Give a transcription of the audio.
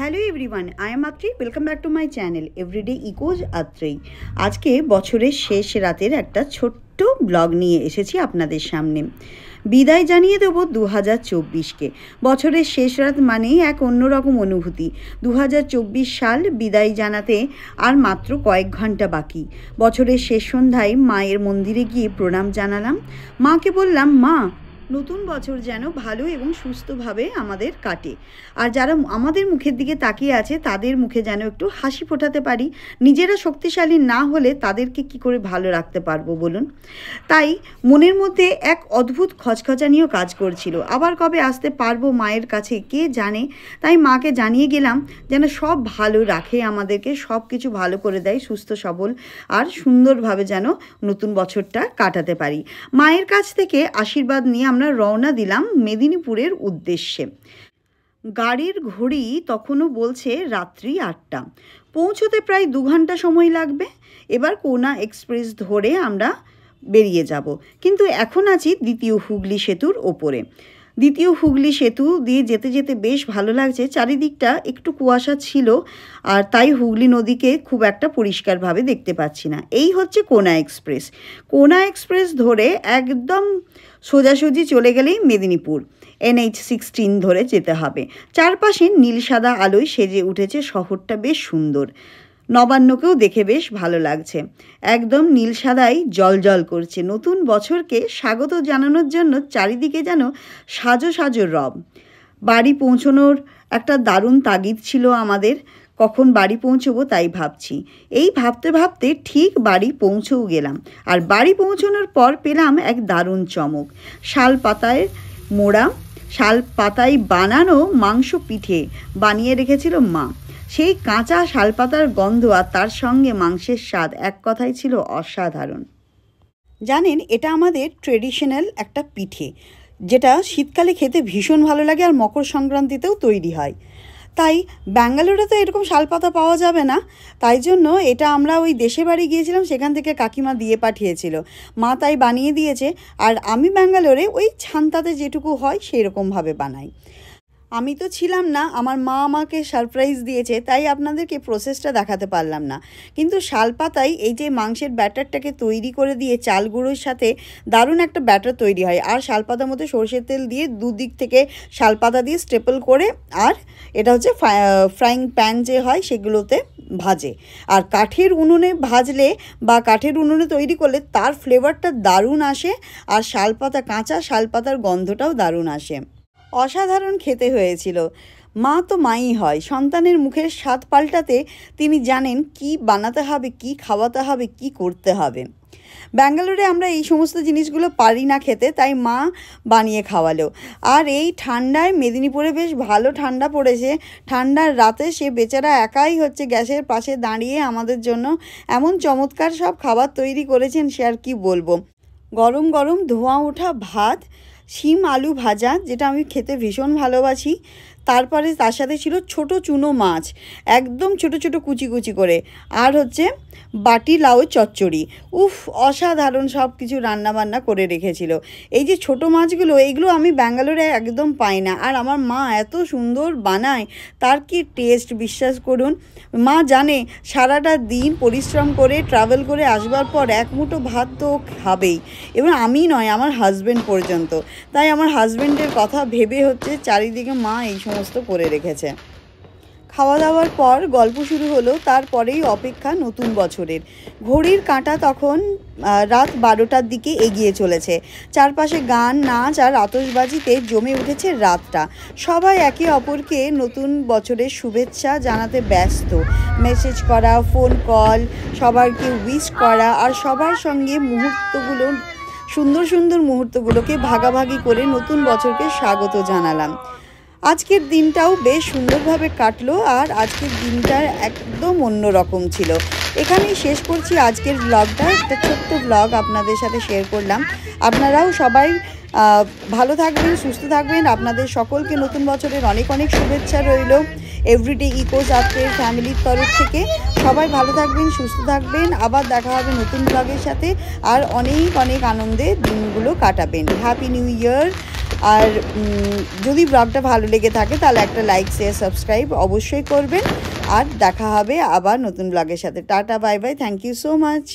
Hello everyone, I am Atri. Welcome back to my channel everyday echoes Atrei. আজকে বছরের শেষ রাতের একটা ছোট্ট ব্লগ নিয়ে এসেছি আপনাদের সামনে। বিদায় জানিয়ে দেব 2024কে। বছরের শেষ রাত মানেই এক অন্যরকম অনুভূতি। 2024 সাল বিদায় জানাতে আর মাত্র কয়েক ঘন্টা বাকি। বছরের শেষ সন্ধ্যায় মায়ের মন্দিরে গিয়ে প্রণাম জানালাম। মাকে বললাম, মা, নতুন বছর যেন ভালো এবং সুস্থভাবে আমাদের কাটে, আর যারা আমাদের মুখের দিকে তাকিয়ে আছে তাদের মুখে যেন একটু হাসি ফোটাতে পারি। নিজেরা শক্তিশালী না হলে তাদেরকে কি করে ভালো রাখতে পারবো বলুন? তাই মনের মধ্যে এক অদ্ভুত খচখচানিও কাজ করছিল। আবার কবে আসতে পারবো মায়ের কাছে কে জানে। তাই মাকে জানিয়ে গেলাম যেন সব ভালো রাখে, আমাদেরকে সব কিছু ভালো করে দেয়, সুস্থ সবল আর সুন্দরভাবে যেন নতুন বছরটা কাটাতে পারি। মায়ের কাছ থেকে আশীর্বাদ নিয়ে আমরা রওনা দিলাম মেদিনীপুরের উদ্দেশ্যে। গাড়ির ঘড়ি তখনও বলছে রাত্রি 8টা। পৌঁছতে প্রায় 2 ঘন্টা সময় লাগবে। এবার কোনা এক্সপ্রেস ধরে আমরা বেরিয়ে যাব। কিন্তু এখন আছি দ্বিতীয় হুগলি সেতুর ওপরে। দ্বিতীয় হুগলি সেতু দিয়ে যেতে যেতে বেশ ভালো লাগছে। চারিদিকটা একটু কুয়াশা ছিল, আর তাই হুগলি নদীকে খুব একটা পরিষ্কারভাবে দেখতে পাচ্ছি না। এই হচ্ছে কোনা এক্সপ্রেস। কোনা এক্সপ্রেস ধরে একদম সোজাসুজি চলে গেলেই মেদিনীপুর। NH-16 ধরে যেতে হবে। চারপাশে নীল সাদা আলোয় সেজে উঠেছে শহরটা, বেশ সুন্দর। নবান্নকেও দেখে বেশ ভালো লাগছে। একদম নীল সাদাই জলজল করছে। নতুন বছরকে স্বাগত জানানোর জন্য চারিদিকে যেন সাজো সাজো রব। বাড়ি পৌঁছানোর একটা দারুণ তাগিদ ছিল আমাদের। কখন বাড়ি পৌঁছবো তাই ভাবছি। এই ভাবতে ভাবতে ঠিক বাড়ি পৌঁছেও গেলাম। আর বাড়ি পৌঁছানোর পর পেলাম এক দারুণ চমক। শাল পাতায় মোড়া, শাল পাতায় বানানো মাংস পিঠে বানিয়ে রেখেছিল মা। সেই কাঁচা শালপাতার গন্ধ আর তার সঙ্গে মাংসের স্বাদ এক কথাই ছিল অসাধারণ। জানেন, এটা আমাদের ট্রেডিশনাল একটা পিঠে, যেটা শীতকালে খেতে ভীষণ ভালো লাগে আর মকর সংক্রান্তিতেও তৈরি হয়। তাই ব্যাঙ্গালোরে তো এরকম শালপাতা পাওয়া যাবে না, তাই জন্য এটা আমরা ওই দেশে বাড়ি গিয়েছিলাম, সেখান থেকে কাকিমা দিয়ে পাঠিয়েছিল। মা তাই বানিয়ে দিয়েছে। আর আমি ব্যাঙ্গালোরে ওই ছান্তাতে যেটুকু হয় সেই রকমভাবে বানাই। আমি তো ছিলাম না, আমার মা আমাকে সারপ্রাইজ দিয়েছে, তাই আপনাদেরকে প্রসেসটা দেখাতে পারলাম না। কিন্তু শালপাতায় এই যে মাংসের ব্যাটারটাকে তৈরি করে দিয়ে চাল গুঁড়োর সাথে দারুণ একটা ব্যাটার তৈরি হয়। আর শালপাতার মধ্যে সরষের তেল দিয়ে দুদিক থেকে শালপাতা দিয়ে স্টেপল করে, আর এটা হচ্ছে ফ্রাইং প্যান যে হয় সেগুলোতে ভাজে। আর কাঠের উনুনে ভাজলে বা কাঠের উনুনে তৈরি করলে তার ফ্লেভারটা দারুণ আসে, আর শালপাতা, কাঁচা শালপাতার গন্ধটাও দারুণ আসে। অসাধারণ খেতে হয়েছিল। মা তো মাই হয়, সন্তানের মুখের স্বাদ পাল্টাতে তিনি জানেন কি বানাতে হবে, কি খাওয়াতে হবে, কি করতে হবে। ব্যাঙ্গালোরে আমরা এই সমস্ত জিনিসগুলো পারি না খেতে, তাই মা বানিয়ে খাওয়ালো। আর এই ঠান্ডায় মেদিনীপুরে বেশ ভালো ঠান্ডা পড়েছে। ঠান্ডার রাতে সে বেচারা একাই হচ্ছে গ্যাসের পাশে দাঁড়িয়ে আমাদের জন্য এমন চমৎকার সব খাবার তৈরি করেছেন, সে আর কি বলবো। গরম গরম ধোঁয়া ওঠা ভাত, শিম আলু ভাজা, যেটা আমি খেতে ভীষণ ভালোবাসি। তারপরে তার সাথে ছিল ছোট চুনো মাছ, একদম ছোট ছোট কুচি কুচি করে, আর হচ্ছে বাটি লাউ চচ্চড়ি। উফ, অসাধারণ সব কিছু রান্নাবান্না করে রেখেছিল। এই যে ছোট মাছগুলো, এইগুলো আমি ব্যাঙ্গালোরে একদম পাই না, আর আমার মা এত সুন্দর বানায়, তার কি টেস্ট বিশ্বাস করুন। মা জানে সারাটা দিন পরিশ্রম করে ট্রাভেল করে আসবার পর এক মুঠো ভাত তো খাবেই, এবং আমি নয়, আমার হাজব্যান্ড পর্যন্ত। তাই আমার হাজব্যান্ডের কথা ভেবে হচ্ছে চারিদিকে মা এই সমস্ত করে রেখেছে। খাওয়া দাওয়ার পর গল্প শুরু হলো। তারপরেই অপেক্ষা নতুন বছরের। ঘড়ির কাঁটা তখন রাত 12টার দিকে এগিয়ে চলেছে। চারপাশে গান, নাচ আর আতশবাজিতে জমে উঠেছে রাতটা। সবাই একে অপরকে নতুন বছরের শুভেচ্ছা জানাতে ব্যস্ত। মেসেজ করা, ফোন কল, সবাইকে উইশ করা, আর সবার সঙ্গে মুহূর্তগুলো, সুন্দর সুন্দর মুহূর্তগুলোকে ভাগাভাগি করে নতুন বছরকে স্বাগত জানালাম। আজকের দিনটাও বেশ সুন্দরভাবে কাটলো, আর আজকের দিনটা একদম অন্যরকম ছিল। এখানেই শেষ করছি আজকের ব্লগটা। একটা ছোট্ট ব্লগ আপনাদের সাথে শেয়ার করলাম। আপনারাও সবাই ভালো থাকবেন, সুস্থ থাকবেন। আপনাদের সকলকে নতুন বছরের অনেক অনেক শুভেচ্ছা রইল এভরিডে ইকোজ আত্রের ফ্যামিলির তরফ থেকে। সবাই ভালো থাকবেন, সুস্থ থাকবেন। আবার দেখা হবে নতুন ব্লগের সাথে, আর অনেক অনেক আনন্দে দিনগুলো কাটাবেন। Happy new year. আর যদি ব্লগটা ভালো লেগে থাকে তাহলে একটা লাইক শেয়ার সাবস্ক্রাইব অবশ্যই করবেন। আর দেখা হবে আবার নতুন ব্লগের সাথে। Tata bye bye, thank you so much.